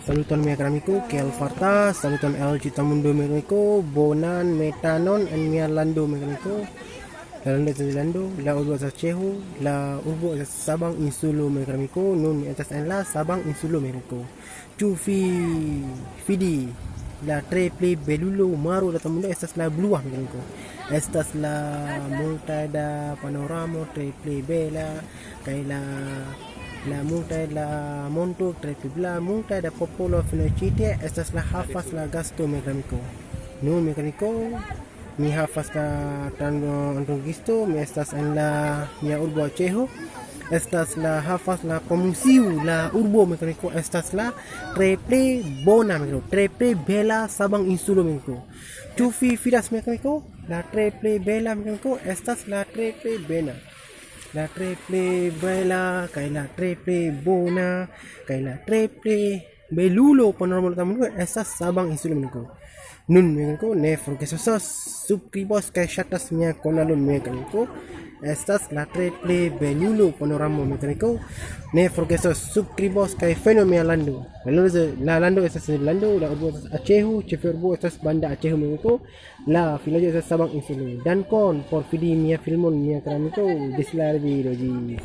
Saluton mia gramico, che alfarta, saluton el citamundo mecanico, bonan, metanon, en mia lando mecanico, la lando es lando, la urbo es chehu, la urbo es sabang insulo mecanico, nun estas en la sabang insulo mecanico. Fidi, la tre play belulo maru la tamundo, estas la blua mecanico. Estas la multa da panorama, tre play bella, kai la multa la monto trepibla multa da popolo finocite estas la havas la gasto mecanico. Nun mecanico mi havas la tangisto mi estas en la mia urbo Ĉeĥo. Estas la havas la komunisiu la urbo mecanico estas la tre bona mecanico, tre bela sabang insulo mecanico. Ĉu vi fidas mecanico? La tre bela mecanico estas la tre bela. La triple bella, kai la triple bona, kai la triple belulo panorama tamu estas sabang insulo menko. Nun menko ne forgesos subscribos kai shatas mia kanalon menko. Estas la triple belulo panorama menko. Ne forgesos subscribos kai feno mia lando. La lando estas lando, la urbo estas Ĉeĥo, ĉefurbo estas Banda Aceh menko. La vilaĝo estas sabang insulo. Dankon por vidi mia filmon mia kramiko. Disla video.